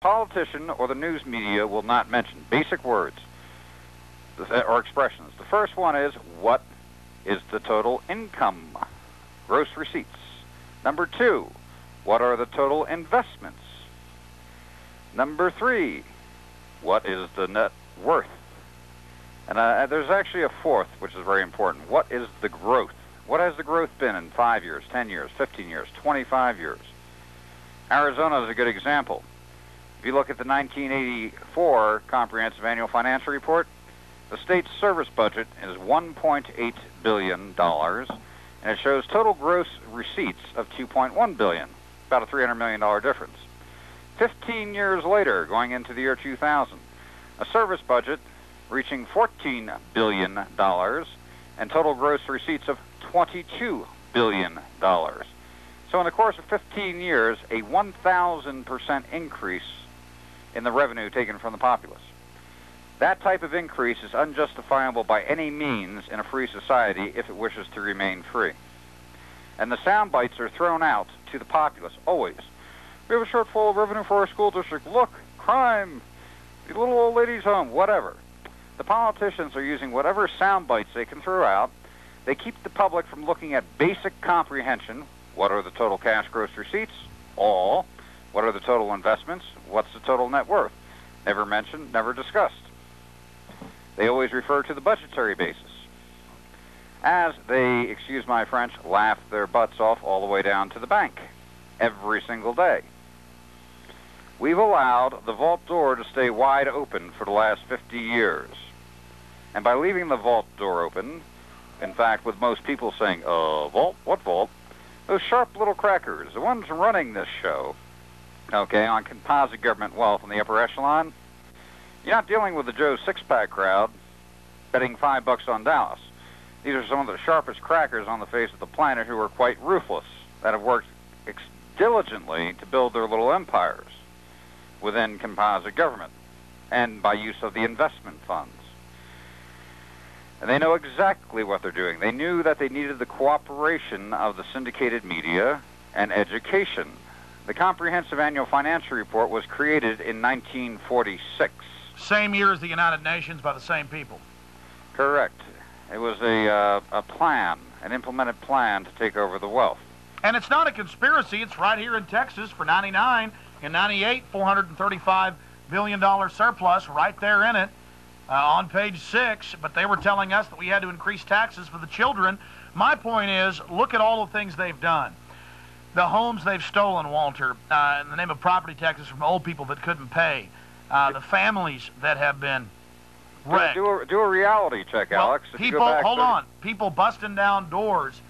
politician or the news media will not mention basic words or expressions. The first one is, what is the total income? Gross receipts. Number 2, what are the total investments? Number 3, what is the net worth? And there's actually a fourth, which is very important. What is the growth? What has the growth been in 5 years, 10 years, 15 years, 25 years? Arizona is a good example. If you look at the 1984 Comprehensive Annual Financial Report, the state's service budget is $1.8 billion, and it shows total gross receipts of $2.1 billion, about a $300 million difference. 15 years later, going into the year 2000, a service budget reaching $14 billion and total gross receipts of $22 billion. So in the course of 15 years, a 1,000% increase in the revenue taken from the populace. That type of increase is unjustifiable by any means in a free society if it wishes to remain free. And the sound bites are thrown out to the populace, always. We have a shortfall of revenue for our school district. Look, crime, the little old lady's home, whatever. The politicians are using whatever sound bites they can throw out. They keep the public from looking at basic comprehension. What are the total cash gross receipts? All. What are the total investments? What's the total net worth? Never mentioned, never discussed. They always refer to the budgetary basis, as they, excuse my French, laugh their butts off all the way down to the bank every single day. We've allowed the vault door to stay wide open for the last 50 years. And by leaving the vault door open, in fact, with most people saying, vault? What vault? Those sharp little crackers, the ones running this show, okay, on composite government wealth in the upper echelon, you're not dealing with the Joe Six-Pack crowd betting $5 on Dallas. These are some of the sharpest crackers on the face of the planet who are quite ruthless, that have worked diligently to build their little empires within composite government and by use of the investment funds. And they know exactly what they're doing. They knew that they needed the cooperation of the syndicated media and education. The Comprehensive Annual Financial Report was created in 1946. Same year as the United Nations by the same people. Correct. It was a plan, an implemented plan to take over the wealth. And it's not a conspiracy. It's right here in Texas for 99 and 98, $435 billion surplus right there in it on page 6. But they were telling us that we had to increase taxes for the children. My point is, look at all the things they've done. The homes they've stolen, Walter, in the name of property taxes from old people that couldn't pay. The families that have been wrecked. Do a reality check, Alex. People, hold on. People busting down doors,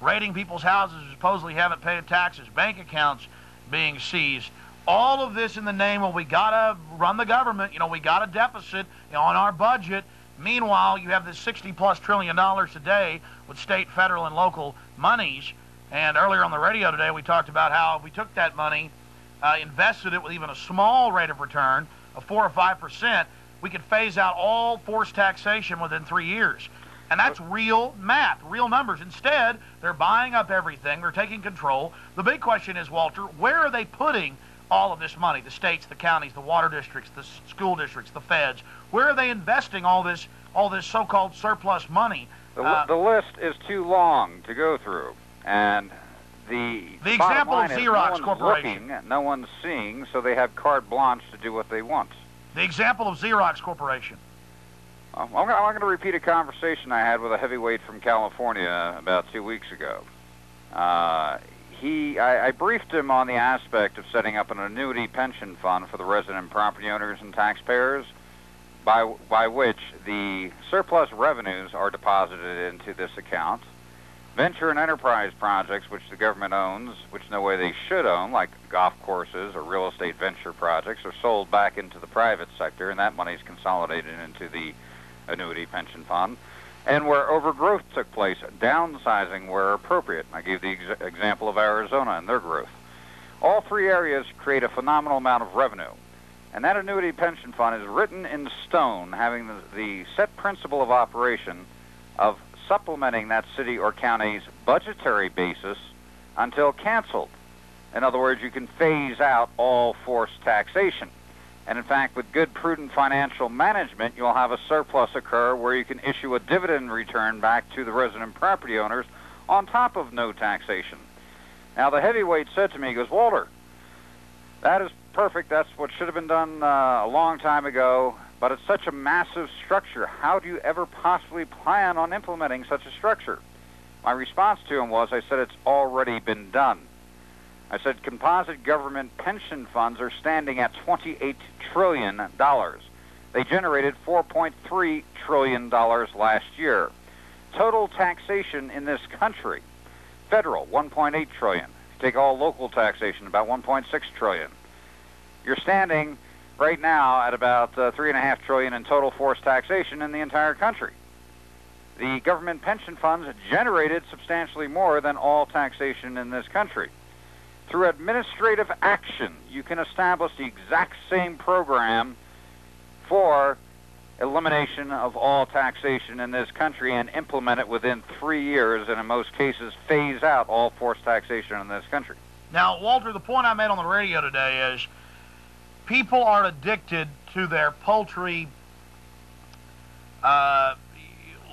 raiding people's houses who supposedly haven't paid taxes, bank accounts being seized. All of this in the name of we got to run the government. You know, we got a deficit on our budget. Meanwhile, you have this $60+ trillion a day with state, federal, and local monies. And earlier on the radio today, we talked about how if we took that money, invested it with even a small rate of return of 4 or 5%, we could phase out all forced taxation within 3 years. And that's real math, real numbers. Instead, they're buying up everything. They're taking control. The big question is, Walter, where are they putting all of this money? The states, the counties, the water districts, the school districts, the feds. Where are they investing all this so-called surplus money? The list is too long to go through. And the example of Xerox Corporation. Corporation. No one's seeing, so they have carte blanche to do what they want. The example of Xerox Corporation. I'm going to repeat a conversation I had with a heavyweight from California about 2 weeks ago. I briefed him on the aspect of setting up an annuity pension fund for the resident property owners and taxpayers, by which the surplus revenues are deposited into this account. Venture and enterprise projects, which the government owns, which no way they should own, like golf courses or real estate venture projects, are sold back into the private sector, and that money is consolidated into the annuity pension fund. And where overgrowth took place, downsizing where appropriate. I gave the example of Arizona and their growth. All 3 areas create a phenomenal amount of revenue. And that annuity pension fund is written in stone, having the set principle of operation of supplementing that city or county's budgetary basis until canceled. In other words, you can phase out all forced taxation. And in fact, with good, prudent financial management, you'll have a surplus occur where you can issue a dividend return back to the resident property owners on top of no taxation. Now, the heavyweight said to me, he goes, Walter, that is perfect. That's what should have been done a long time ago, but it's such a massive structure. How do you ever possibly plan on implementing such a structure? My response to him was, I said, it's already been done. I said, composite government pension funds are standing at $28 trillion. They generated $4.3 trillion last year. Total taxation in this country, federal, $1.8 trillion. If you take all local taxation, about $1.6 trillion. You're standing right now at about $3.5 trillion in total forced taxation in the entire country. The government pension funds generated substantially more than all taxation in this country. Through administrative action, you can establish the exact same program for elimination of all taxation in this country and implement it within 3 years, and in most cases phase out all forced taxation in this country. Now, Walter, the point I made on the radio today is people are addicted to their paltry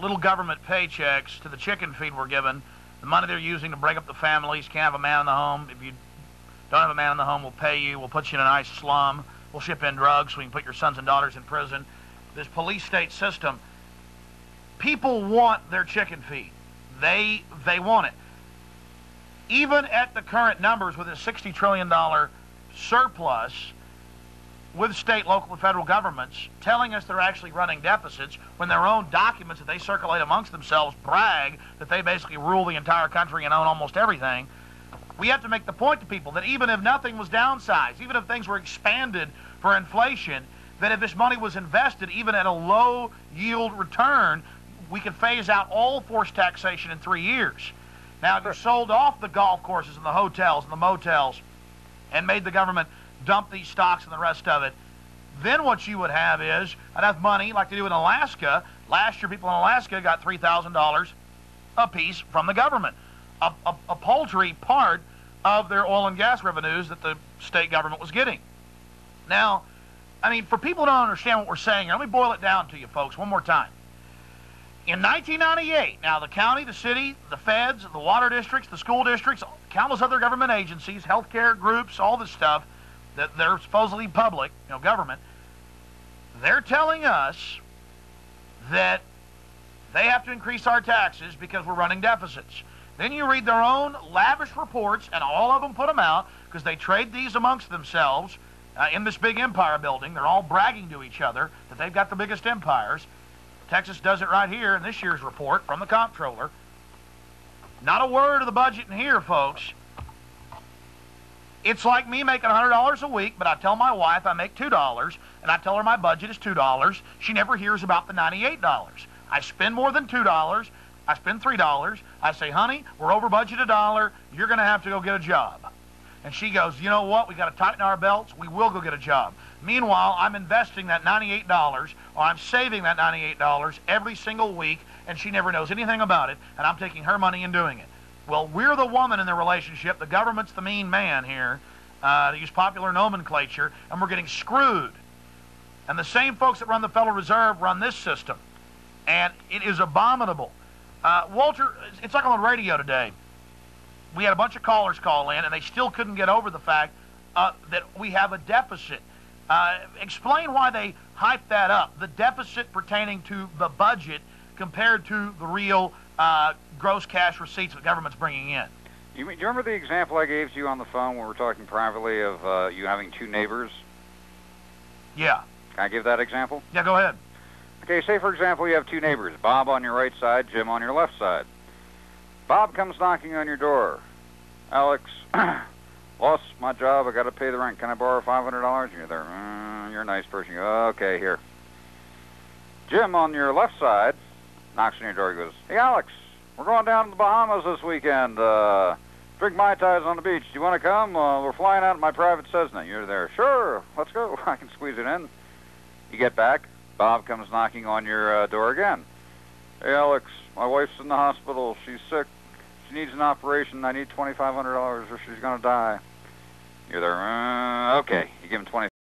little government paychecks, to the chicken feed we're given, the money they're using to break up the families. Can't have a man in the home. If you don't have a man in the home, we'll pay you. We'll put you in a nice slum. We'll ship in drugs so we can put your sons and daughters in prison. This police state system, people want their chicken feed. They want it. Even at the current numbers with a $60 trillion surplus, with state, local, and federal governments telling us they're actually running deficits when their own documents that they circulate amongst themselves brag that they basically rule the entire country and own almost everything, we have to make the point to people that even if nothing was downsized, even if things were expanded for inflation, that if this money was invested, even at a low yield return, we could phase out all forced taxation in 3 years. Now, if you sold off the golf courses and the hotels and the motels and made the government dump these stocks and the rest of it, then what you would have is enough money, like they do in Alaska. Last year, people in Alaska got $3,000 a piece from the government, a paltry part of their oil and gas revenues that the state government was getting. Now, I mean, for people who don't understand what we're saying, let me boil it down to you folks one more time. In 1998, now the county, the city, the feds, the water districts, the school districts, countless other government agencies, healthcare groups, all this stuff, that they're supposedly public, government, they're telling us that they have to increase our taxes because we're running deficits. Then you read their own lavish reports, and all of them put them out because they trade these amongst themselves in this big empire building. They're all bragging to each other that they've got the biggest empires. Texas does it right here in this year's report from the comptroller. Not a word of the budget in here, folks. It's like me making $100 a week, but I tell my wife I make $2, and I tell her my budget is $2. She never hears about the $98. I spend more than $2. I spend $3. I say, honey, we're over budget $1. You're going to have to go get a job. And she goes, you know what? We got to tighten our belts. We will go get a job. Meanwhile, I'm investing that $98, or I'm saving that $98 every single week, and she never knows anything about it, and I'm taking her money and doing it. Well, we're the woman in the relationship. The government's the mean man here, to use popular nomenclature, and we're getting screwed. And the same folks that run the Federal Reserve run this system, and it is abominable. Walter, it's like on the radio today. We had a bunch of callers call in, and they still couldn't get over the fact that we have a deficit. Explain why they hype that up, the deficit pertaining to the budget compared to the real gross cash receipts the government's bringing in. Do you remember the example I gave to you on the phone when we were talking privately of you having two neighbors? Yeah. Can I give that example? Yeah, go ahead. Okay, say for example you have two neighbors, Bob on your right side, Jim on your left side. Bob comes knocking on your door. Alex, lost my job, I got to pay the rent. Can I borrow $500? And you're there. You're a nice person. You go, okay, here. Jim on your left side knocks on your door. He goes, hey, Alex, we're going down to the Bahamas this weekend. Drink Mai Tais on the beach. Do you want to come? We're flying out in my private Cessna. You're there. Sure, let's go. I can squeeze it in. You get back. Bob comes knocking on your door again. Hey, Alex, my wife's in the hospital. She's sick. She needs an operation. I need $2,500 or she's going to die. You're there. Okay. You give him 20.